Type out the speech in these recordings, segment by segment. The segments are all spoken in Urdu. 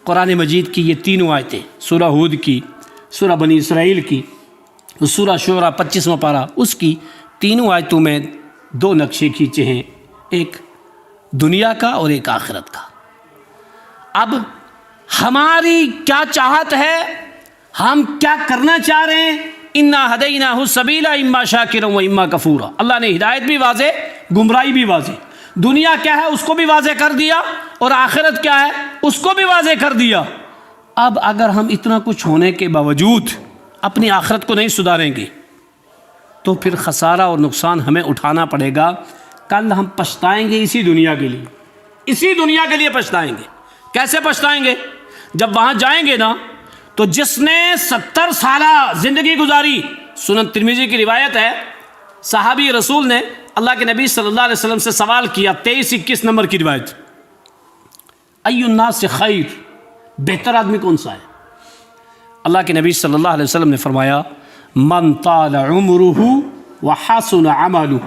قرآن مجید کی یہ تینوں آیتیں، سورہ ہود کی، سورہ بنی اسرائیل کی، سورہ شعراء 25واں پارہ اس کی، تینوں آیتوں میں دو نقشے کھینچے ہیں، ایک دنیا کا اور ایک آخرت کا۔ اب ہماری کیا چاہت ہے، ہم کیا کرنا چاہ رہے ہیں؟ انا ہدیناہ السبیل اما شاکرا و اما کفورا۔ اللہ نے ہدایت بھی واضح، گمراہی بھی واضح، دنیا کیا ہے اس کو بھی واضح کر دیا، اور آخرت کیا ہے اس کو بھی واضح کر دیا۔ اب اگر ہم اتنا کچھ ہونے کے باوجود اپنی آخرت کو نہیں سدھاریں گے تو پھر خسارہ اور نقصان ہمیں اٹھانا پڑے گا۔ کل ہم پچھتائیں گے اسی دنیا کے لیے، اسی دنیا کے لیے پچھتائیں گے۔ کیسے پچھتائیں گے؟ جب وہاں جائیں گے نا تو جس نے 70 سالہ زندگی گزاری، سنن ترمذی کی روایت ہے، صحابی رسول نے اللہ کے نبی صلی اللہ علیہ وسلم سے سوال کیا، 23-21 نمبر کی روایت، ای الناس خیر، بہتر آدمی کون سا ہے؟ اللہ کے نبی صلی اللہ علیہ وسلم نے فرمایا، من طال عمرہ وحسن عملہ،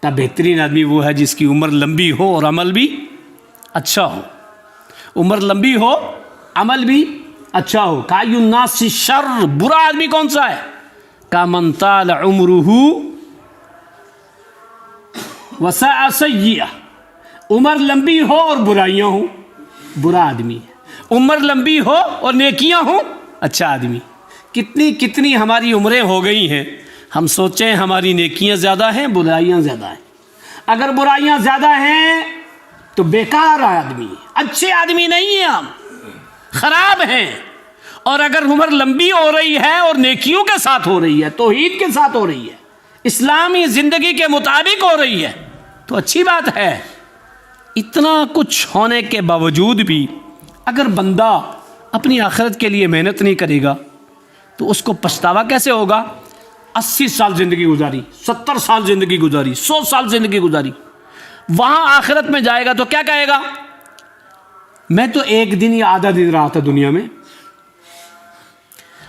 تا بہترین آدمی وہ ہے جس کی عمر لمبی ہو اور عمل بھی اچھا ہو۔ عمر لمبی ہو، عمل بھی اچھا ہو۔ کای الناس شر، برا آدمی کون سا ہے؟ کا من طال عمرہ وسع سیئہ، عمر لمبی ہو اور برائیاں ہوں، برا آدمی ہے۔ عمر لمبی ہو اور نیکیاں ہوں، اچھا آدمی۔ کتنی ہماری عمریں ہو گئی ہیں، ہم سوچیں ہماری نیکیاں زیادہ ہیں، برائیاں زیادہ ہیں۔ اگر برائیاں زیادہ ہیں تو بیکار آدمی، اچھے آدمی نہیں ہیں، ہم خراب ہیں۔ اور اگر عمر لمبی ہو رہی ہے اور نیکیوں کے ساتھ ہو رہی ہے، توحید کے ساتھ ہو رہی ہے، اسلامی زندگی کے مطابق ہو رہی ہے تو اچھی بات ہے۔ اتنا کچھ ہونے کے باوجود بھی اگر بندہ اپنی آخرت کے لیے محنت نہیں کرے گا تو اس کو پچھتاوا کیسے ہوگا؟ 80 سال زندگی گزاری، 70 سال زندگی گزاری، 100 سال زندگی گزاری، وہاں آخرت میں جائے گا تو کیا کہے گا؟ میں تو ایک دن یا آدھا دن رہا تھا دنیا میں،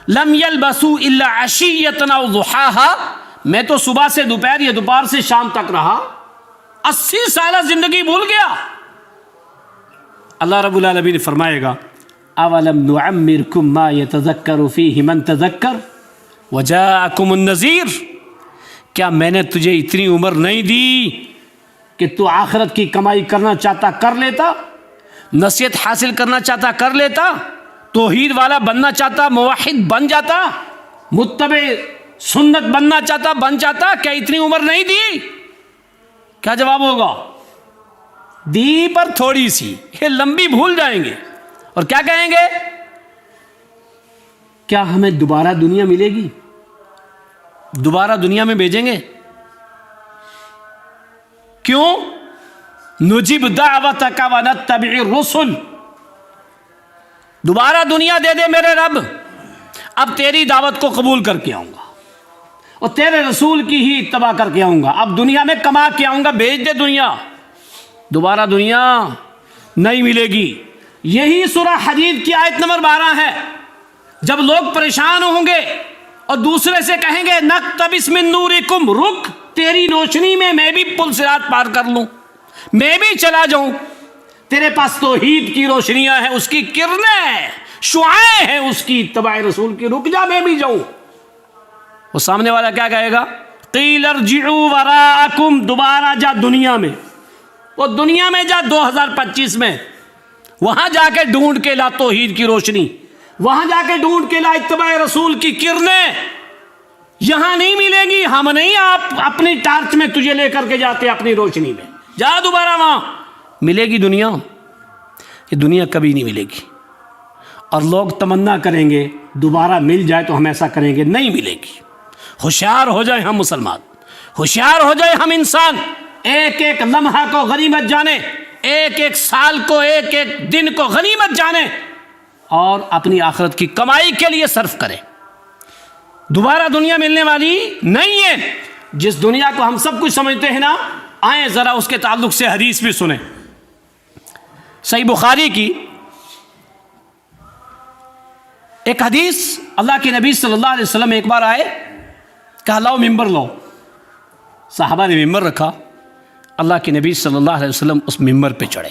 لم یلبسوا الا عشیۃ او ضحاها، میں تو صبح سے دوپہر یا دوپہر سے شام تک رہا، 80 سالہ زندگی بھول گیا۔ اللہ رب العالمین نے فرمائے گا، اولم نعمرکم ما یتذکر فیہ من تذکر وجاءکم النذیر، کیا میں نے تجھے اتنی عمر نہیں دی کہ تو آخرت کی کمائی کرنا چاہتا کر لیتا، نصیحت حاصل کرنا چاہتا کر لیتا، توحید والا بننا چاہتا موحد بن جاتا، متبع سنت بننا چاہتا بن جاتا؟ کیا اتنی عمر نہیں دی؟ کیا جواب ہوگا؟ دی پر تھوڑی سی، یہ لمبی بھول جائیں گے اور کیا کہیں گے؟ کیا ہمیں دوبارہ دنیا ملے گی؟ دوبارہ دنیا میں بھیجیں گے؟ کیوں؟ نجیب دعوتک ونتبع الرسل، دوبارہ دنیا دے دے میرے رب، اب تیری دعوت کو قبول کر کے آؤں گا اور تیرے رسول کی ہی اتباع کر کے آؤں گا، اب دنیا میں کما کے آؤں گا، بھیج دے دنیا، دوبارہ دنیا نہیں ملے گی۔ یہی سورہ حدید کی آیت نمبر 12 ہے۔ جب لوگ پریشان ہوں گے اور دوسرے سے کہیں گے نقتبس من نورکم، رک تیری روشنی میں میں بھی پل صراط پار کر لوں، میں بھی چلا جاؤں، تیرے پاس توحید کی روشنیاں ہیں، اس کی کرنیں ہیں، شعاعیں ہیں اس کی اتباع رسول کی، رک جا میں بھی جاؤں۔ وہ سامنے والا کیا کہے گا؟ قیل ارجعوا وراءکم، دوبارہ جا دنیا میں، وہ دنیا میں جا 2025 میں، وہاں جا کے ڈھونڈ کے لا توحید کی روشنی، وہاں جا کے ڈھونڈ کے لا اتباع رسول کی کرنیں، یہاں نہیں ملے گی، ہم نہیں آپ اپنی ٹارچ میں تجھے لے کر کے جاتے اپنی روشنی میں، جا دوبارہ وہاں ملے گی دنیا؟ یہ دنیا کبھی نہیں ملے گی۔ اور لوگ تمنا کریں گے دوبارہ مل جائے تو ہم ایسا کریں گے، نہیں ملے گی۔ ہوشیار ہو جائے ہم مسلمان، ہوشیار ہو جائے ہم انسان، ایک ایک لمحہ کو غنیمت جانے، ایک ایک سال کو، ایک ایک دن کو غنیمت جانے اور اپنی آخرت کی کمائی کے لیے صرف کریں۔ دوبارہ دنیا ملنے والی نہیں ہے۔ جس دنیا کو ہم سب کچھ سمجھتے ہیں نا، آئیں ذرا اس کے تعلق سے حدیث بھی سنیں۔ صحیح بخاری کی ایک حدیث، اللہ کے نبی صلی اللہ علیہ وسلم ایک بار آئے، کہا لاؤ ممبر لاؤ، صحابہ نے ممبر رکھا، اللہ کے نبی صلی اللہ علیہ وسلم اس ممبر پہ چڑھے،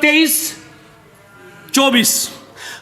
23-24,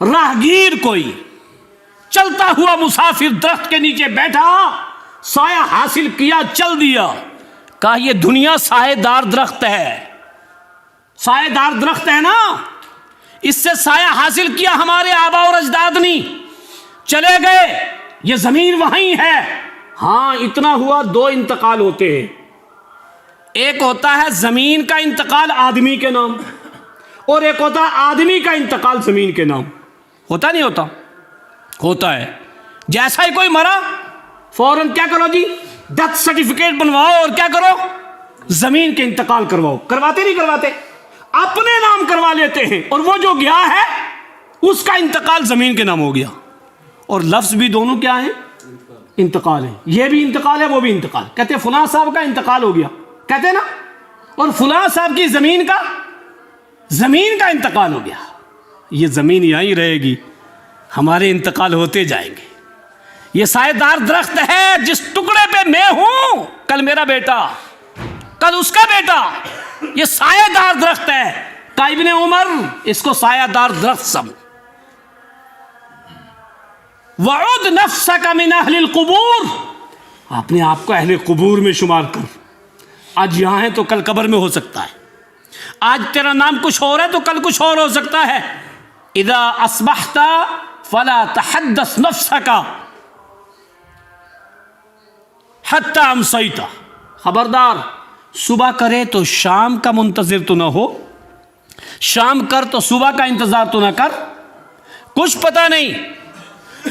راہگیر کوئی چلتا ہوا مسافر درخت کے نیچے بیٹھا، سایہ حاصل کیا، چل دیا، کہا یہ دنیا سایہ دار درخت ہے، سایہ دار درخت ہے نا، اس سے سایہ حاصل کیا ہمارے آبا اور اجداد نے، چلے گئے، یہ زمین وہیں ہے۔ ہاں اتنا ہوا، دو انتقال ہوتے ہیں، ایک ہوتا ہے زمین کا انتقال آدمی کے نام، اور ایک ہوتا ہے آدمی کا انتقال زمین کے نام۔ ہوتا نہیں ہوتا؟ ہوتا ہے۔ جیسا ہی کوئی مرا فوراً کیا کرو جی، ڈیتھ سرٹیفکیٹ بنواؤ اور کیا کرو، زمین کے انتقال کرواؤ۔ کرواتے نہیں کرواتے؟ اپنے نام کروا لیتے ہیں، اور وہ جو گیا ہے اس کا انتقال زمین کے نام ہو گیا۔ اور لفظ بھی دونوں کیا ہیں؟ انتقال ہے۔ یہ بھی انتقال ہے، وہ بھی انتقال۔ کہتے ہیں فلاں صاحب کا انتقال ہو گیا، کہتے ہیں نا، اور فلاں صاحب کی زمین کا انتقال ہو گیا۔ یہ زمین یہیں رہے گی، ہمارے انتقال ہوتے جائیں گے۔ یہ سایہ دار درخت ہے جس ٹکڑے پہ میں ہوں، کل میرا بیٹا، کل اس کا بیٹا، یہ سایہ دار درخت ہے۔ کہ ابن عمر اس کو سایہ دار درخت سمجھ۔ وعد نفسک من اہل القبور، اپنے آپ کو اہل قبور میں شمار کر۔ آج یہاں ہے تو کل قبر میں ہو سکتا ہے، آج تیرا نام کچھ اور ہے تو کل کچھ اور ہو سکتا ہے۔ اذا اصبحت فلا تحدث نفسک حتی امسیت، خبردار صبح کرے تو شام کا منتظر تو نہ ہو، شام کر تو صبح کا انتظار تو نہ کر، کچھ پتہ نہیں۔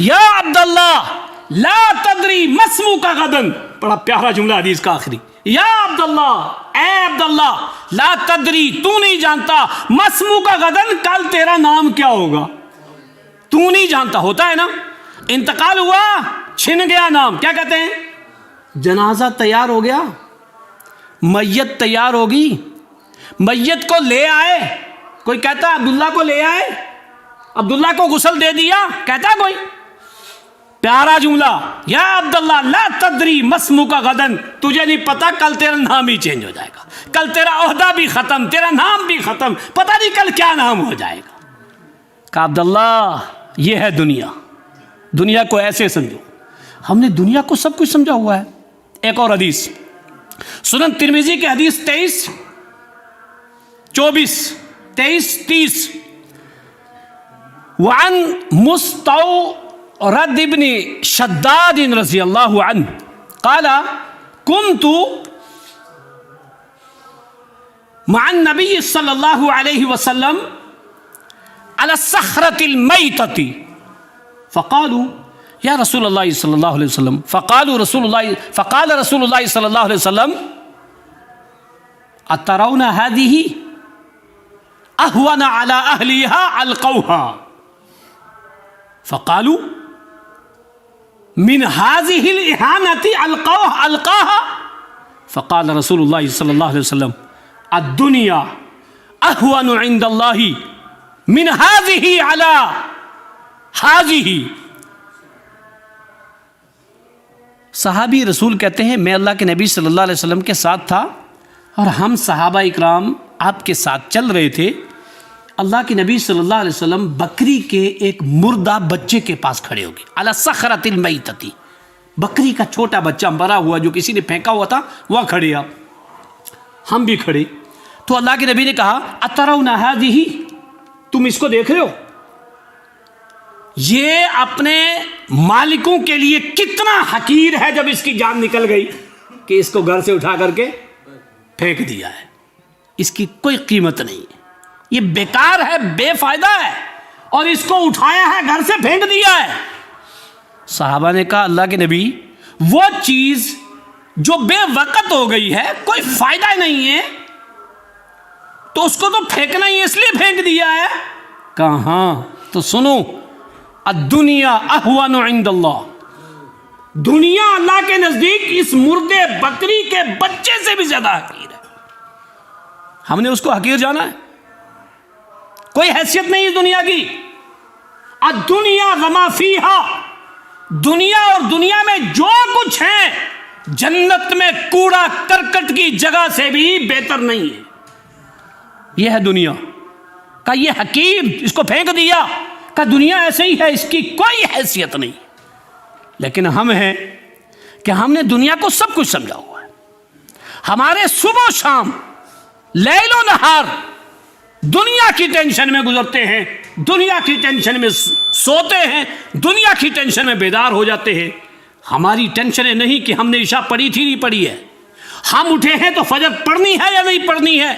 یا عبداللہ لا تدری ما اسمک غدن، بڑا پیارا جملہ حدیث کا آخری۔ یا عبداللہ، اے عبداللہ، لا تدری، تو نہیں جانتا، ما اسمک غدن، کل تیرا نام کیا ہوگا، تو نہیں جانتا۔ ہوتا ہے نا، انتقال ہوا، چھن گیا نام، کیا کہتے ہیں؟ جنازہ تیار ہو گیا، میت تیار ہوگی، میت کو لے آئے، کوئی کہتا ہے عبداللہ کو لے آئے، عبداللہ کو غسل دے دیا، کہتا ہے کوئی؟ پیارا جملہ، یا عبداللہ لا تدری ما اسمک غدن، تجھے نہیں پتا کل تیرا نام ہی چینج ہو جائے گا، کل تیرا عہدہ بھی ختم، تیرا نام بھی ختم، پتہ نہیں کل کیا نام ہو جائے گا۔ کہ عبداللہ یہ ہے دنیا، دنیا کو ایسے سمجھو۔ ہم نے دنیا کو سب کچھ سمجھا ہوا ہے۔ ایک اور حدیث، سنن ترمذی کی حدیث 23 24 23 30، وعن مستورد بن شداد رضی اللہ عنہ قال كنت مع النبي صلی اللہ علیہ وسلم على الصخرة الميتة فقالوا یا رسول اللہ صلی اللہ علیہ وسلم، فقال رسول اللہ صلی اللہ علیہ وسلم اترون هذه اهون على اهلها القوها، فقالوا من هذه الاهانة القاها، فقال رسول اللہ صلی اللہ علیہ وسلم الدنيا اهون عند الله من هذه على هذه۔ صحابی رسول کہتے ہیں میں اللہ کے نبی صلی اللہ علیہ وسلم کے ساتھ تھا، اور ہم صحابہ اکرام آپ کے ساتھ چل رہے تھے۔ اللہ کے نبی صلی اللہ علیہ وسلم بکری کے ایک مردہ بچے کے پاس کھڑے ہو گئے، علی الصخرۃ المیتۃ، بکری کا چھوٹا بچہ مرا ہوا جو کسی نے پھینکا ہوا تھا، وہاں کھڑے آپ، ہم بھی کھڑے۔ تو اللہ کے نبی نے کہا اترون ہذہ، تم اس کو دیکھ رہے ہو، یہ اپنے مالکوں کے لیے کتنا حقیر ہے جب اس کی جان نکل گئی کہ اس کو گھر سے اٹھا کر کے پھینک دیا ہے، اس کی کوئی قیمت نہیں ہے، یہ بیکار ہے، بے فائدہ ہے، اور اس کو اٹھایا ہے گھر سے پھینک دیا ہے۔ صحابہ نے کہا اللہ کے نبی وہ چیز جو بے وقت ہو گئی ہے، کوئی فائدہ نہیں ہے، تو اس کو تو پھینکنا ہی اس لیے پھینک دیا ہے۔ کہاں؟ تو سنو، الدنیا اہون عند اللہ، دنیا اللہ کے نزدیک اس مردے بکری کے بچے سے بھی زیادہ حقیر ہے۔ ہم نے اس کو حقیر جانا ہے؟ کوئی حیثیت نہیں اس دنیا کی۔ الدنیا وما فیہا، دنیا اور دنیا میں جو کچھ ہے جنت میں کوڑا کرکٹ کی جگہ سے بھی بہتر نہیں ہے۔ یہ ہے دنیا کا، یہ حقیر، اس کو پھینک دیا۔ کہ دنیا ایسے ہی ہے، اس کی کوئی حیثیت نہیں. لیکن ہم ہیں کہ ہم نے دنیا کو سب کچھ سمجھا ہوا ہے. ہمارے صبح و شام، لیل و نہار دنیا کی ٹینشن میں گزرتے ہیں، دنیا کی ٹینشن میں سوتے ہیں، دنیا کی ٹینشن میں بیدار ہو جاتے ہیں. ہماری ٹینشنیں نہیں کہ ہم نے عشاء پڑھی تھی نہیں پڑھی ہے، ہم اٹھے ہیں تو فجر پڑھنی ہے یا نہیں پڑھنی ہے،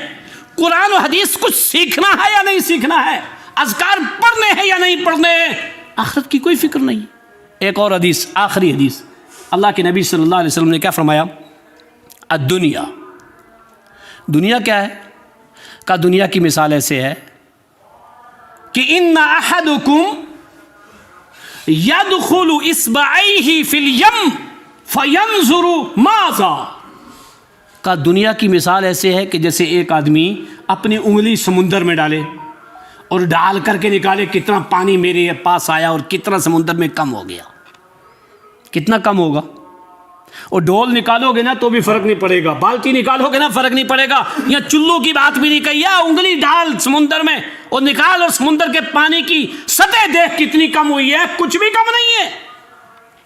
قرآن و حدیث کچھ سیکھنا ہے یا نہیں سیکھنا ہے، اذکار پڑھنے ہیں یا نہیں پڑھنے ہیں. آخرت کی کوئی فکر نہیں. ایک اور حدیث، آخری حدیث، اللہ کے نبی صلی اللہ علیہ وسلم نے کیا فرمایا؟ الدنیا، دنیا کیا ہے؟ کہ دنیا کی مثال ایسے ہے کہ ان احدکم یدخل اصبعیہ فی الیم فینظر ماذا. کہ دنیا کی مثال ایسے ہے کہ جیسے ایک آدمی اپنی انگلی سمندر میں ڈالے اور ڈال کر کے نکالے کتنا پانی میرے پاس آیا اور کتنا سمندر میں کم ہو گیا. کتنا کم ہوگا؟ اور ڈول نکالو گے نا تو بھی فرق نہیں پڑے گا، بالٹی نکالو گے نا فرق نہیں پڑے گا. یا چلو کی بات بھی نہیں کہی، یا انگلی ڈال سمندر میں اور نکال، اور سمندر کے پانی کی سطح دیکھ کتنی کم ہوئی ہے، کچھ بھی کم نہیں ہے.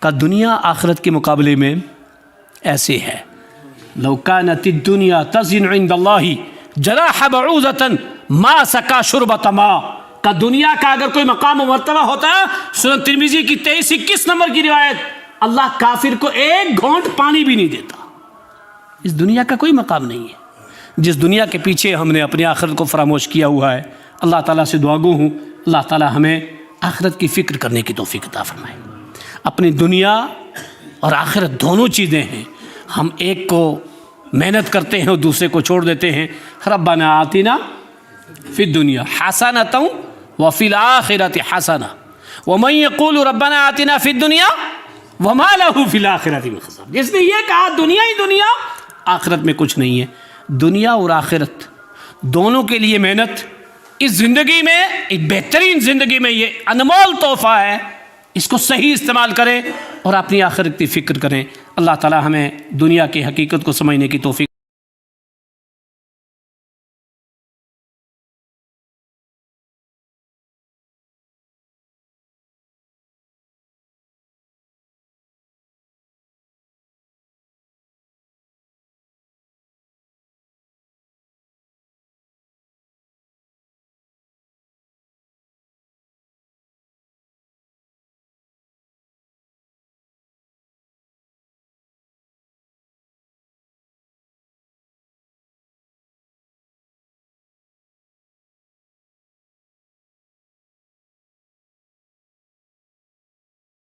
کہ دنیا آخرت کے مقابلے میں ایسے ہے. لو كانت الدنيا تزن عند الله جناح بعوضة ما سقى شربة ماء. کہ دنیا کا اگر کوئی مقام و مرتبہ ہوتا، سنن ترمذی کی 23-21 نمبر کی روایت، اللہ کافر کو ایک گھونٹ پانی بھی نہیں دیتا. اس دنیا کا کوئی مقام نہیں ہے. جس دنیا کے پیچھے ہم نے اپنی آخرت کو فراموش کیا ہوا ہے، اللہ تعالیٰ سے دعا گو ہوں اللہ تعالیٰ ہمیں آخرت کی فکر کرنے کی توفیق عطا فرمائے. اپنی دنیا اور آخرت دونوں چیزیں ہیں. ہم ایک کو محنت کرتے ہیں اور دوسرے کو چھوڑ دیتے ہیں. ربنا آتنا فی الدنیا حسنۃ وفی الآخرۃ حسنہ ومن یقول ربنا آتنا فی الدنیا وما لہ فی الآخرۃ من خلاق. جس نے یہ کہا دنیا ہی دنیا، آخرت میں کچھ نہیں ہے. دنیا اور آخرت دونوں کے لیے محنت اس زندگی میں، ایک بہترین زندگی میں یہ انمول تحفہ ہے. اس کو صحیح استعمال کریں اور اپنی آخرت کی فکر کریں. اللہ تعالی ہمیں دنیا کی حقیقت کو سمجھنے کی توفیق